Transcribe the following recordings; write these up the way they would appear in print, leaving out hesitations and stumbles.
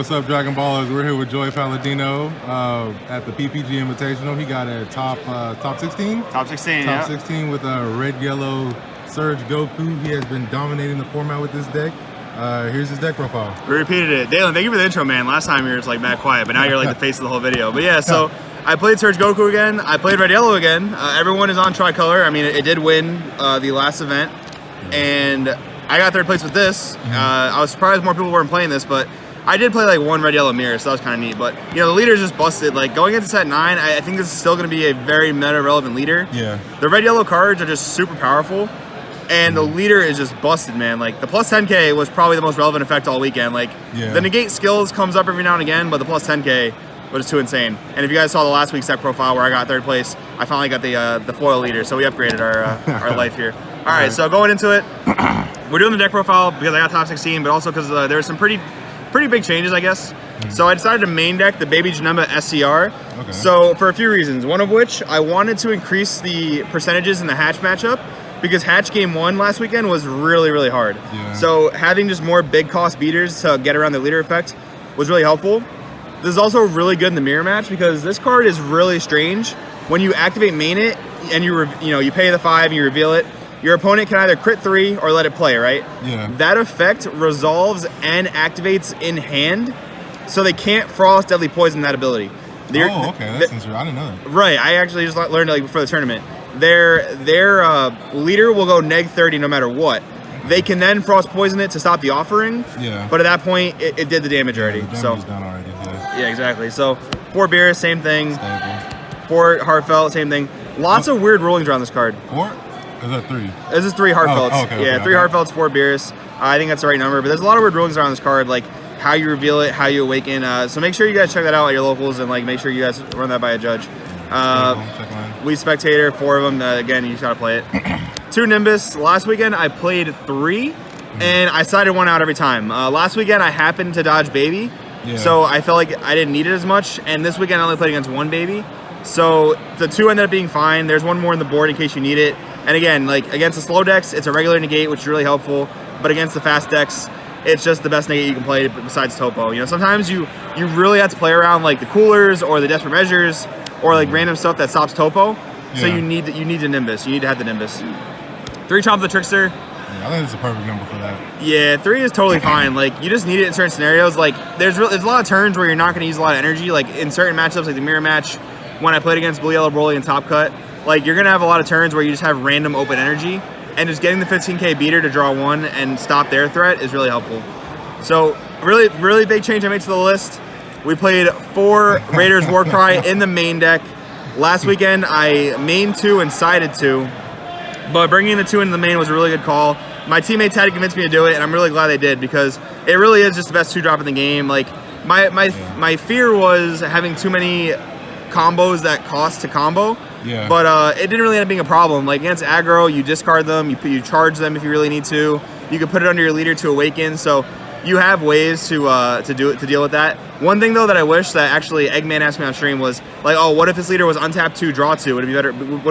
What's up, Dragon Ballers? We're here with Joey Palladino at the PPG Invitational. He got a top 16? Top 16, Top 16 with a red-yellow Surge Goku. He has been dominating the format with this deck. Here's his deck profile. We repeated it. Dalen, thank you for the intro, man. Last time you were just like mad quiet, but now you're like the face of the whole video. But yeah, so I played Surge Goku again. I played Red Yellow again. Everyone is on Tricolor. I mean, it did win the last event, and I got third place with this. I was surprised more people weren't playing this, but I did play like one Red Yellow mirror, so that was kind of neat. But you know, the leader's just busted. Like going into set 9, I think this is still going to be a very meta relevant leader. Yeah. The Red Yellow cards are just super powerful, and the leader is just busted, man. Like the plus 10k was probably the most relevant effect all weekend. Like the negate skills comes up every now and again, but the plus 10k was too insane. And if you guys saw the last week's deck profile where I got third place, I finally got the foil leader, so we upgraded our life here. All right, so going into it, we're doing the deck profile because I got top 16, but also because there's some pretty big changes, I guess. So I decided to main deck the Baby Janemba SCR. Okay. So for a few reasons, one of which I wanted to increase the percentages in the Hatch matchup because Hatch game 1 last weekend was really, really hard. Yeah. So having just more big cost beaters to get around the leader effect was really helpful. This is also really good in the mirror match because this card is really strange. When you activate main it and you pay the 5 and you reveal it, your opponent can either crit 3 or let it play, right? Yeah. That effect resolves and activates in hand, so they can't Frost Deadly Poison that ability. Okay, that's interesting. I didn't know that. Right, I actually just learned it like before the tournament. Their leader will go neg 30 no matter what. They can then Frost Poison it to stop the offering. Yeah. But at that point, it did the damage already. The damage so is done already. yeah, exactly. So 4 Beerus, same thing. Stable. 4 Heartfelt, same thing. Lots of weird rulings around this card. 4? Is that 3? This is 3 Heartfelts. Oh, okay, yeah, 3 Heartfelts, 4 Beerus. I think that's the right number, but there's a lot of weird rulings around this card, like how you reveal it, how you awaken. So make sure you guys check that out at your locals and like make sure you guys run that by a judge. We Spectator, 4 of them. Again, you just gotta play it. 2 Nimbus. Last weekend I played 3, and I sided 1 out every time. Last weekend I happened to dodge Baby, so I felt like I didn't need it as much. And this weekend I only played against 1 Baby, so the 2 ended up being fine. There's 1 more on the board in case you need it. And again, like against the slow decks, it's a regular negate, which is really helpful. But against the fast decks, it's just the best negate you can play besides Topo. You know, sometimes you really have to play around like the coolers or the desperate measures or like random stuff that stops Topo. So you need the Nimbus. You need to have the Nimbus. 3 Chomp the Trickster. Yeah, I think it's a perfect number for that. Yeah, 3 is totally fine. Like you just need it in certain scenarios. Like there's a lot of turns where you're not going to use a lot of energy. Like in certain matchups, like the mirror match, when I played against Blue Yellow Broly and Top Cut. Like you're gonna have a lot of turns where you just have random open energy, and just getting the 15k beater to draw 1 and stop their threat is really helpful. So really big change I made to the list. We played 4 Raiders Warcry in the main deck. Last weekend I main 2 and sided 2, but bringing the 2 into the main was a really good call. My teammates had to convince me to do it, and I'm really glad they did because it really is just the best 2-drop in the game. Like my fear was having too many combos that cost to combo. Yeah. But it didn't really end up being a problem. Like against aggro, you discard them, you charge them if you really need to. You can put it under your leader to awaken. So you have ways to deal with that. One thing though that I wish that actually Eggman asked me on stream was like, oh, what if this leader was untapped 2, draw 2? Would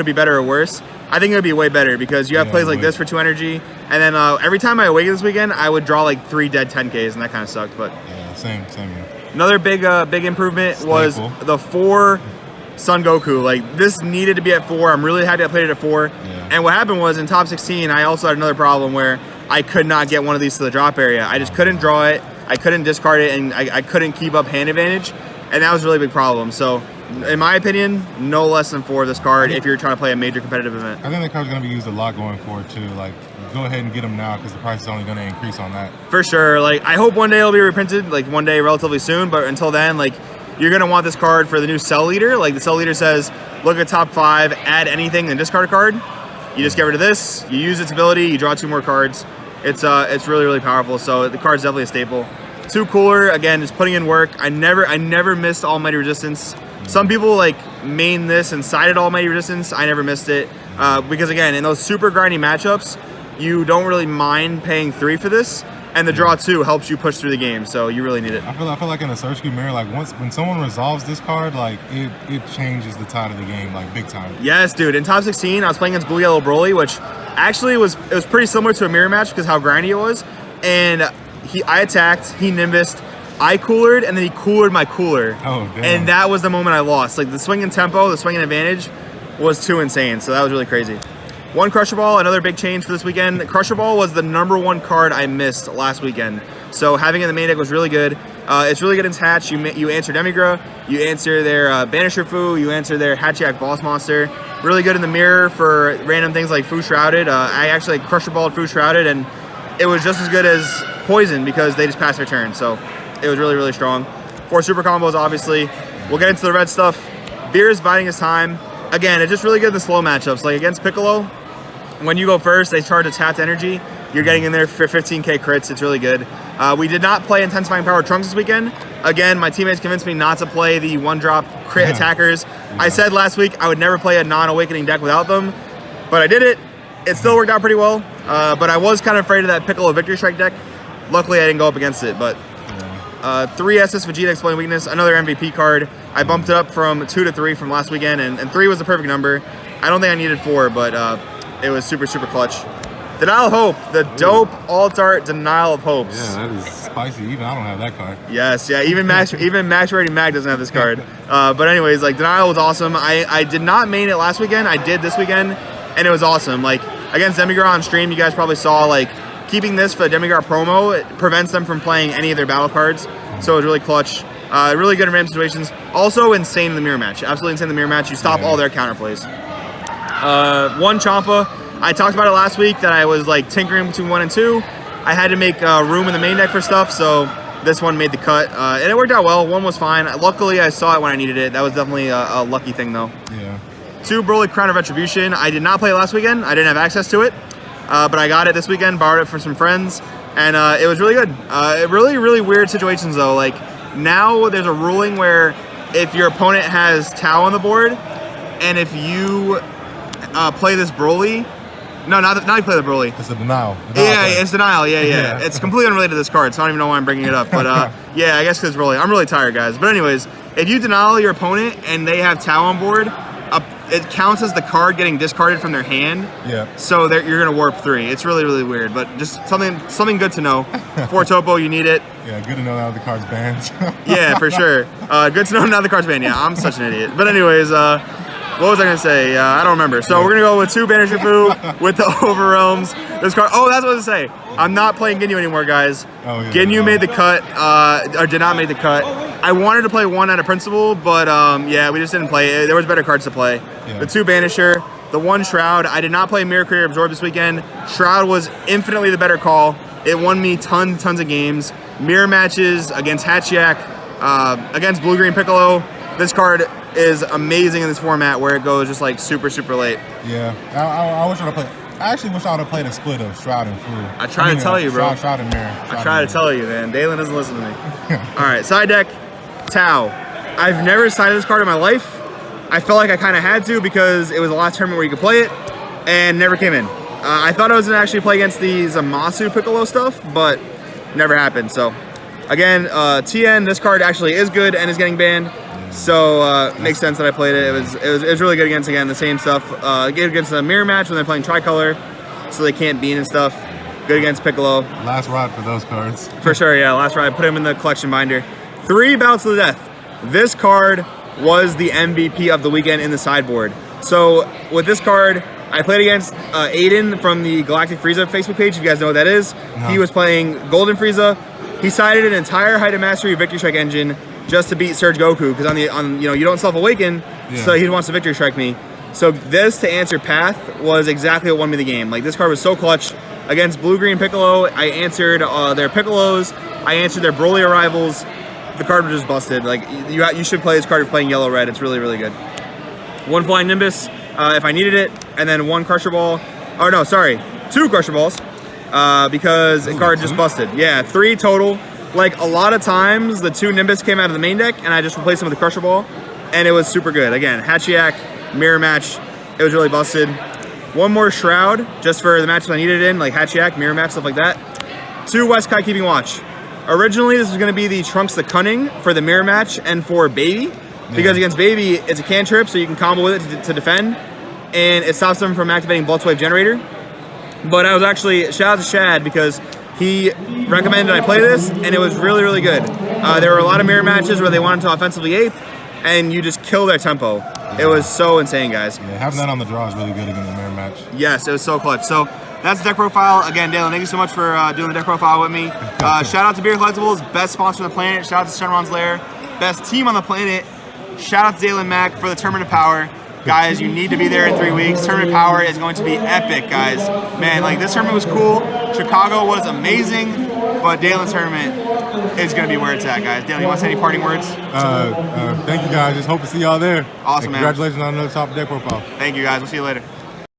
it be better or worse? I think it would be way better because you have plays like this for 2 energy, and then every time I awaken this weekend, I would draw like 3 dead 10Ks, and that kind of sucked. But yeah, same. Yeah. Another big improvement was the 4 Son Goku. Like this needed to be at 4. I'm really happy I played it at 4. Yeah. And what happened was in top 16, I also had another problem where I could not get one of these to the drop area. I just couldn't draw it. I couldn't discard it, and I couldn't keep up hand advantage, and that was a really big problem. So, in my opinion, no less than 4 of this card if you're trying to play a major competitive event. I think that card's going to be used a lot going forward too. Like, go ahead and get them now because the price is only going to increase on that. For sure. Like, I hope one day it'll be reprinted, like one day relatively soon. But until then, like, you're going to want this card for the new Cell Leader. Like, the Cell Leader says, look at top 5, add anything, and discard a card. You just get rid of this, you use its ability, you draw 2 more cards. It's really powerful. So the card's definitely a staple. 2 Cooler, again, just putting in work. I never missed Almighty Resistance. Some people like main this and sided Almighty Resistance. I never missed it because again, in those super grindy matchups, you don't really mind paying 3 for this, and the draw 2 helps you push through the game. So you really need it. I feel like in a Search Queue mirror, like when someone resolves this card, like it changes the tide of the game, like big time. Yes, dude. In top 16, I was playing against Blue Yellow Broly, which actually it was pretty similar to a mirror match because how grindy it was. And I attacked, he Nimbused, I coolered, and then he coolered my cooler. Oh, damn. And that was the moment I lost. Like, the swing and tempo, the swing and advantage was too insane. So that was really crazy. One Crusher Ball, another big change for this weekend. Crusher Ball was the #1 card I missed last weekend. So having it in the main deck was really good. It's really good in Hatch. You answer Demigra, you answer their Banisher Fu, you answer their Hatchiyak Boss Monster. Really good in the mirror for random things like Fu Shrouded. I actually Crusher Balled Fu Shrouded, and it was just as good as Poison because they just passed their turn. So it was really, really strong. 4 super combos, obviously. We'll get into the red stuff. Beer is biding his time. Again, it's just really good in the slow matchups. Like against Piccolo, when you go first, they charge a tapped energy. You're getting in there for 15k crits. It's really good. We did not play Intensifying Power Trunks this weekend. Again, my teammates convinced me not to play the 1-drop crit attackers. I said last week I would never play a non-awakening deck without them, but I did it. It still worked out pretty well, but I was kind of afraid of that Piccolo Victory Strike deck. Luckily, I didn't go up against it, but 3 SS Vegeta Explain Weakness, another MVP card. I bumped it up from 2 to 3 from last weekend, and 3 was the perfect number. I don't think I needed 4, but it was super, super clutch. Denial of Hope, the dope alt art Denial of Hopes. Yeah, that is spicy. Even I don't have that card. Yes, yeah, even Max Rating Mag doesn't have this card. But anyways, like Denial was awesome. I did not main it last weekend. I did this weekend, and it was awesome. Like against Demigra on stream, you guys probably saw like keeping this for the Demigra promo, it prevents them from playing any of their battle cards. So it was really clutch. Really good in random situations. Also insane in the mirror match. Absolutely insane in the mirror match. You stop all their counterplays. 1 Champa. I talked about it last week that I was like tinkering between 1 and 2. I had to make room in the main deck for stuff, so this one made the cut. And it worked out well. 1 was fine. Luckily, I saw it when I needed it. That was definitely a lucky thing, though. Yeah. 2 Broly Crown of Retribution. I did not play it last weekend. I didn't have access to it, but I got it this weekend, borrowed it from some friends, and it was really good. Really, really weird situations, though. Like, now there's a ruling where if your opponent has Tau on the board, and if you play this Broly, no, not you play the Broly. It's a denial. It's denial. Yeah. It's completely unrelated to this card, so I don't even know why I'm bringing it up. But yeah, I guess because Broly. I'm really tired, guys. But anyways, if you denial your opponent and they have Tau on board, it counts as the card getting discarded from their hand. Yeah. So you're gonna warp 3. It's really, really weird, but just something good to know. 4 Topo, you need it. Yeah, good to know now the card's banned. Yeah, for sure. Good to know now the card's banned. Yeah, I'm such an idiot. But anyways, what was I gonna say? I don't remember. So we're gonna go with 2 Banisher Fu with the Overrealms. This card. Oh, that's what I was gonna say. I'm not playing Ginyu anymore, guys. Oh, yeah. Ginyu made the cut, or did not make the cut. I wanted to play 1 out of principle, but yeah, we just didn't play it. There was better cards to play. Yeah. The 2 Banisher, the 1 Shroud. I did not play Mirror Creator Absorb this weekend. Shroud was infinitely the better call. It won me tons of games. Mirror matches against Hatchiyak, against Blue Green Piccolo. This card is amazing in this format where it goes just like super, super late. Yeah, I wish I would have played. I actually wish I would have played a split of Shroud and Fu. I try to tell you, bro. Shroud and Mirror. I try to tell you, man. Dalen doesn't listen to me. All right, side deck, Tau. I've never sided this card in my life. I felt like I kind of had to because it was the last tournament where you could play it, and never came in. I thought I was gonna actually play against the Zamasu Piccolo stuff, but never happened. So, again, TN. This card actually is good and is getting banned. So makes sense that I played it. It was really good against, again, the same stuff. Good against the mirror match when they're playing tricolor, so they can't bean and stuff. Good against Piccolo. Last ride for those cards. For sure, yeah. Last ride. Put him in the collection binder. 3 Bouts to the Death. This card was the MVP of the weekend in the sideboard. So with this card, I played against Aiden from the Galactic Frieza Facebook page. If you guys know what that is, He was playing Golden Frieza. He sided an entire Height of Mastery Victory Strike engine just to beat Surge Goku, because on you don't self-awaken, so he wants to Victory Strike me. So this, to answer Path, was exactly what won me the game. Like, this card was so clutch. Against Blue Green Piccolo, I answered their Piccolos, I answered their Broly arrivals. The card was just busted. Like, you should play this card if you're playing Yellow Red. It's really, really good. 1 Flying Nimbus if I needed it, and then 1 Crusher Ball. Oh no, sorry, 2 Crusher Balls because the card just busted. Yeah, 3 total. Like, a lot of times, the 2 Nimbus came out of the main deck, and I just replaced them with the Crusher Ball, and it was super good. Again, Hatchiyak, mirror match, it was really busted. 1 more Shroud, just for the matches I needed it in, like Hatchiyak, mirror match, stuff like that. 2 West Kai Keeping Watch. Originally, this was going to be the Trunks the Cunning for the mirror match and for Baby, because against Baby, it's a cantrip, so you can combo with it to defend, and it stops them from activating Blood Wave Generator. But I was actually, shout out to Shad, because he recommended I play this, and it was really, really good. There were a lot of mirror matches where they wanted to offensively ape, and you just kill their tempo. It was so insane, guys. Yeah, having that on the draw is really good against the mirror match. Yes, it was so clutch. So that's the deck profile. Again, Dalen, thank you so much for doing the deck profile with me. Shout out to Beer Collectibles, best sponsor on the planet. Shout out to Shenron's Lair, best team on the planet. Shout out to Dalen Mack for the Tournament of Power. Guys, you need to be there in 3 weeks. Tournament of Power is going to be epic, guys. Man, like, this tournament was cool. Chicago was amazing, but Dalen's tournament is going to be where it's at, guys. Dalen, you want to say any parting words? Thank you, guys. Just hope to see y'all there. Awesome, and congratulations on another top deck profile. Thank you, guys. We'll see you later.